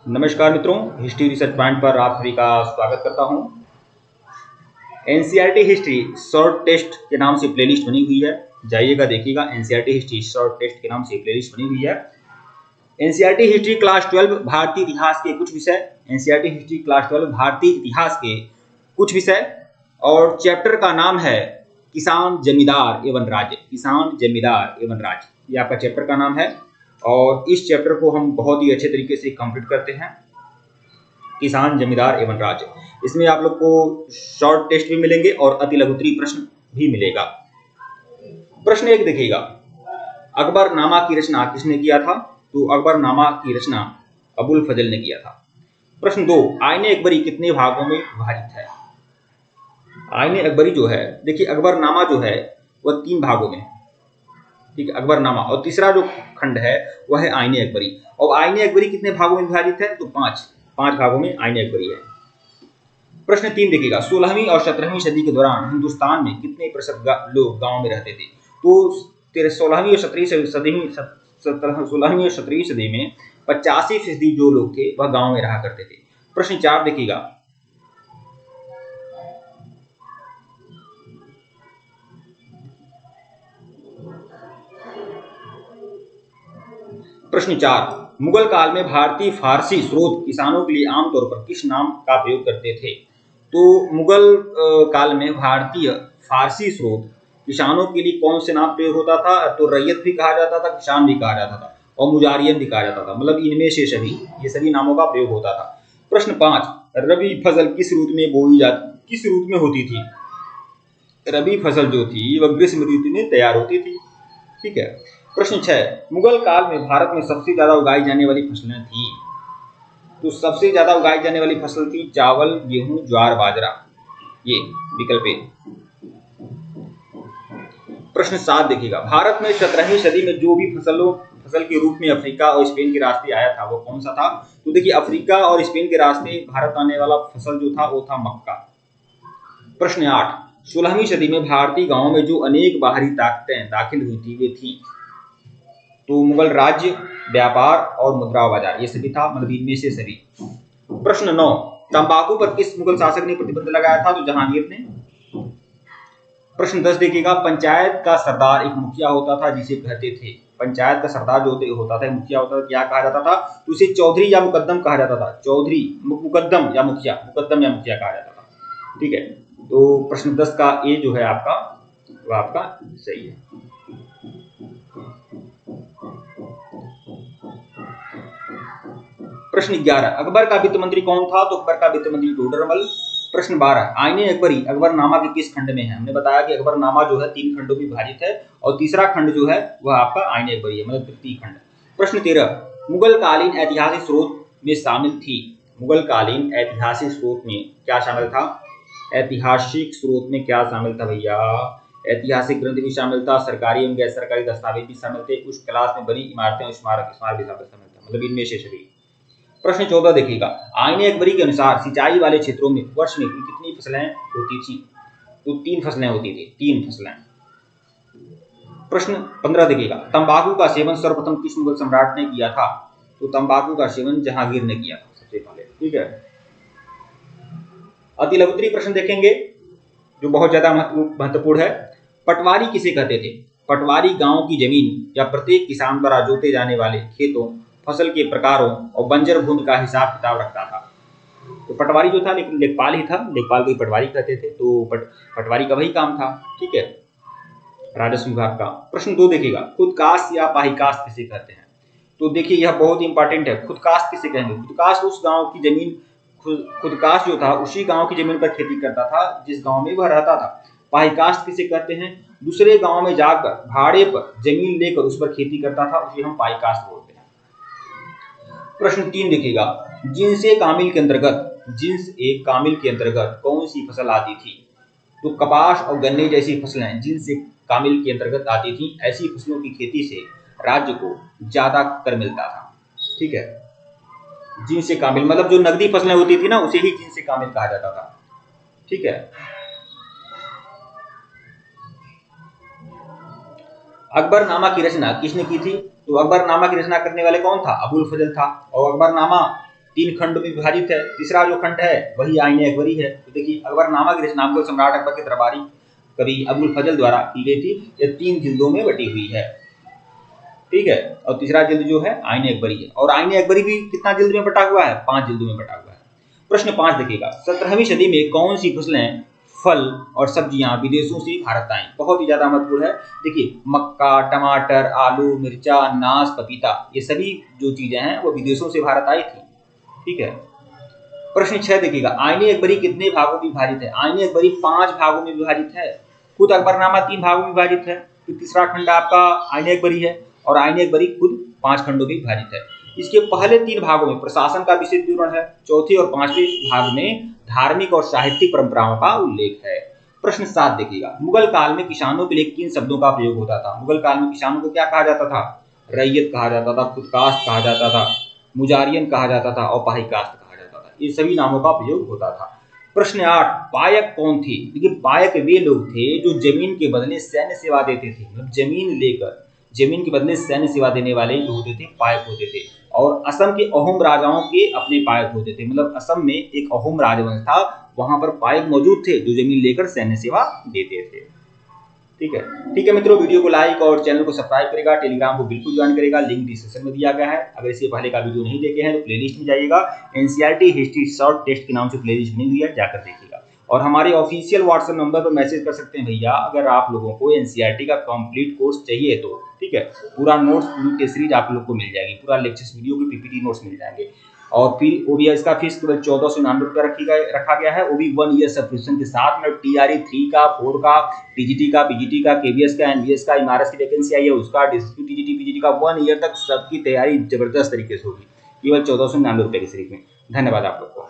नमस्कार मित्रों, history research point पर आप सभी का स्वागत करता हूं। एनसीईआरटी हिस्ट्री शॉर्ट टेस्ट के नाम से प्लेलिस्ट बनी हुई है, जाइएगा देखिएगा। एनसीईआरटी हिस्ट्री शॉर्ट टेस्ट के नाम से प्लेलिस्ट बनी हुई है। एनसीईआरटी हिस्ट्री क्लास 12 भारतीय इतिहास के कुछ विषय, एनसीईआरटी हिस्ट्री क्लास 12 भारतीय इतिहास के कुछ विषय, और चैप्टर का नाम है किसान जमींदार एवं राज्य। किसान जमींदार एवं राज्य, ये आपका चैप्टर का नाम है और इस चैप्टर को हम बहुत ही अच्छे तरीके से कंप्लीट करते हैं। किसान जमींदार एवं राज्य, इसमें आप लोग को शॉर्ट टेस्ट भी मिलेंगे और अति लघुत्तरीय प्रश्न भी मिलेगा। प्रश्न 1 देखिएगा, अकबरनामा की रचना किसने किया था? तो अकबरनामा की रचना अबुल फजल ने किया था। प्रश्न 2, आईने अकबरी कितने भागों में विभाजित है? आईने अकबरी जो है, देखिए अकबरनामा जो है वह 3 भागों में, ठीक है, अकबरनामा, और तीसरा जो खंड है वह है आईने अकबरी। और आईने अकबरी कितने भागों में विभाजित है? तो 5 भागों में आईने अकबरी है। प्रश्न 3 देखिएगा, 16वीं और 17वीं सदी के दौरान हिंदुस्तान में कितने प्रतिशत लोग गांव में रहते थे? तो 16वीं और 17वीं सदी में 85% जो लोग थे वह गांव में रहा करते थे। प्रश्न 4 देखिएगा, प्रश्न 4, मुगल काल में भारतीय फारसी स्रोत किसानों के लिए आमतौर पर किस नाम का प्रयोग करते थे? तो मुगल काल में भारतीय फारसी स्रोत किसानों के लिए कौन से नाम प्रयोग होता था? तो रैयत भी कहा जाता था, किसान भी कहा जाता था और मुजारियन भी कहा जाता था, मतलब इनमें से ये सभी नामों का प्रयोग होता था। प्रश्न 5, रबी फसल किस ऋतु में बोई जाती, किस ऋतु में होती थी? रबी फसल जो थी वह ग्रीष्म ऋतु में तैयार होती थी, ठीक है। प्रश्न 6, मुगल काल में भारत में सबसे ज्यादा उगाई जाने वाली फसलें थी? तो सबसे ज्यादा उगाई जाने वाली फसल थी चावल, गेहूं, ज्वार, बाजरा, ये विकल्प ए। प्रश्न 7 देखिएगा, भारत में 17वीं सदी में जो भी फसल के रूप में अफ्रीका और स्पेन के रास्ते आया था वो कौन सा था? तो देखिए अफ्रीका और स्पेन के रास्ते भारत आने वाला फसल जो था वो था मक्का। प्रश्न 8, 16वीं सदी में भारतीय गांवों में जो अनेक बाहरी ताकतें दाखिल हुई थी वे थी? तो मुगल राज्य, व्यापार और मुद्रा बाजार, ये सभी था, मतलब इनमें से सभी। प्रश्न 9, तंबाकू पर किस मुगल शासक ने प्रतिबंध लगाया था? तो जहांगीर ने। प्रश्न 10 देखिएगा, पंचायत का सरदार एक मुखिया होता था जिसे कहते थे, पंचायत का सरदार जो होता था, मुखिया होता था, क्या कहा जाता था? तो उसे चौधरी या मुकद्दम कहा जाता था। चौधरी, मुकद्दम या मुखिया कहा जाता था, ठीक है। तो प्रश्न 10 का ए जो है आपका, वह आपका सही है। प्रश्न 11, अकबर का वित्त मंत्री कौन था? तो अकबर का वित्त मंत्री टोडरमल। प्रश्न 12, आईने अकबरी अकबरनामा के किस खंड में है? हमने बताया कि अकबरनामा जो है 3 खंडों में विभाजित है और तीसरा खंड जो है वह आपका आईने अकबरी है, मतलब तृतीय खंड। प्रश्न 13, मुगल कालीन ऐतिहासिक स्रोत में शामिल थी? मुगल कालीन ऐतिहासिक स्रोत में क्या शामिल था? ऐतिहासिक स्रोत में क्या शामिल था भैया? ऐतिहासिक ग्रंथ भी शामिल था, सरकारी एवं गैर सरकारी दस्तावेज भी शामिल थे, कुछ क्लास में बनी इमारतें और स्मारक भी शामिल था, मतलब इनमें से सभी। प्रश्न 14 देखिएगा, आईने अकबरी के अनुसार सिंचाई वाले क्षेत्रों में वर्ष में कितनी फसलें होती थी? तो 3 फसलें होती थी, 3 फसलें। प्रश्न 15 देखिएगा, तंबाकू का सेवन सर्वप्रथम किस मुगल सम्राट ने किया था? तो तंबाकू का सेवन जहांगीर ने किया था सबसे पहले, ठीक है। अति लघुत्तरीय प्रश्न देखेंगे जो बहुत ज्यादा महत्वपूर्ण है। पटवारी किसे कहते थे? पटवारी गांव की जमीन या प्रत्येक किसान द्वारा जोते जाने वाले खेतों, फसल के प्रकारों और बंजर भूमि का हिसाब किताब रखता था। तो पटवारी जो था लेखपाल ही था, लेखपाल को ही पटवारी कहते थे, तो पटवारी का वही काम था, ठीक है, राजस्व विभाग का। प्रश्न 2 देखिएगा, खुदकास्ट या पाहीकास्ट किसे कहते हैं? तो देखिए यह बहुत इंपॉर्टेंट है, खुदकास्ट किसे कहेंगे? खुदकास्ट उस गांव की जमीन, खुदकास्ट जो था उसी गांव की जमीन पर खेती करता था जिस गांव में वह रहता था। पाहीकास्ट किसे कहते हैं? दूसरे गांव में जाकर भाड़े पर जमीन लेकर उस पर खेती करता था, उसे हम पाहीकास्ट बोलते हैं। प्रश्न 3 देखिएगा, जिन्स ए कामिल के अंतर्गत कौन सी फसल आती थी? तो कपास और गन्ने जैसी फसलें जिन्स ए कामिल के अंतर्गत आती थी। ऐसी फसलों की खेती से राज्य को ज्यादा कर मिलता था, ठीक है। जिन्स ए कामिल मतलब जो नकदी फसलें होती थी ना, उसे ही जिन्स ए कामिल कहा जाता था, ठीक है। अकबरनामा की रचना किसने की थी? तो अकबरनामा की रचना करने वाले कौन था? अबुल फजल था। और अकबरनामा 3 खंड में विभाजित है। तीसरा जो खंड है वही आईन अकबरी है। तो देखिए अकबरनामा की रचना मुगल सम्राट अकबर के दरबारी कवि अबुल फजल द्वारा की गई थी। यह 3 जिल्दों में बटी हुई है, ठीक है। और तीसरा जिल्द जो है आईन अकबरी है। और आईन अकबरी भी कितना जिल्द में बटा हुआ है? 5 जिल्दों में बटा हुआ है। प्रश्न 5 देखिएगा, 17वीं सदी में कौन सी फसलें, फल और सब्जियां विदेशों से भारत आई? बहुत ही ज्यादा महत्वपूर्ण है। देखिए मक्का, टमाटर, आलू, मिर्चा, अनानास, पपीता, ये सभी जो चीजें हैं वो विदेशों से भारत आई थी, ठीक है। प्रश्न 6 देखिएगा, आईन अकबरी कितने भागों में विभाजित है? आईन अकबरी 5 भागों में विभाजित है। खुद अकबरनामा 3 भागों में विभाजित है। तो तीसरा खंड आपका आईन अकबरी है और आईन अकबरी खुद 5 खंडों में विभाजित है। इसके पहले 3 भागों में प्रशासन का विस्तृत विवरण है। चौथे और 5वें भाग में धार्मिक और साहित्यिक परंपराओं का उल्लेख है। प्रश्न 7 देखिएगा, मुगल काल में किसानों के लिए किन शब्दों का प्रयोग होता था? मुगल काल में किसानों को क्या कहा जाता था? रैयत कहा जाता था, खुदकास्ट कहा जाता था, मुजारियन कहा जाता था और पाहीकास्ट कहा जाता था। ये सभी नामों का प्रयोग होता था। प्रश्न 8, पायक कौन थे? देखिए पायक वे लोग थे जो जमीन के बदले सैन्य सेवा देते थे। मतलब जमीन लेकर जमीन के बदले सैन्य सेवा देने वाले जो होते थे पायक होते थे। और असम के अहोम राजाओं के अपने पायक होते थे। मतलब असम में एक अहोम राजवंश था, वहां पर पायक मौजूद थे जो जमीन लेकर सैन्य सेवा देते थे, ठीक है मित्रों। वीडियो को लाइक और चैनल को सब्सक्राइब करेगा, टेलीग्राम को बिल्कुल ज्वाइन करेगा, लिंक डिस्क्रिप्शन में दिया गया है। अगर इससे पहले का वीडियो नहीं देखे हैं तो प्लेलिस्ट में जाइएगा, एनसीईआरटी हिस्ट्री शॉर्ट टेस्ट के नाम से प्लेलिस्ट बनी हुई है, जाकर देखिएगा। और हमारे ऑफिशियल व्हाट्सएप नंबर पर मैसेज कर सकते हैं भैया, अगर आप लोगों को एनसीईआरटी का कंप्लीट कोर्स चाहिए तो, ठीक है। पूरा नोट्स, पूरी टेस्ट सीरीज आप लोग को मिल जाएगी, पूरा लेक्चर्स वीडियो की पीपीटी नोट्स मिल जाएंगे। और फिर वो भी इसका फीस केवल 1499 रखा गया है, वो भी 1 ईयर सब्सक्रिप्शन के साथ में। TRE 3 का, 4 का, TGT का, PGT का, KBS का, NBS का, MRS की वैकेंसी आई है उसका, TGT PGT का 1 ईयर तक सबकी तैयारी जबरदस्त तरीके से होगी, केवल 1499 रुपए की सीरीज में। धन्यवाद आप लोग को।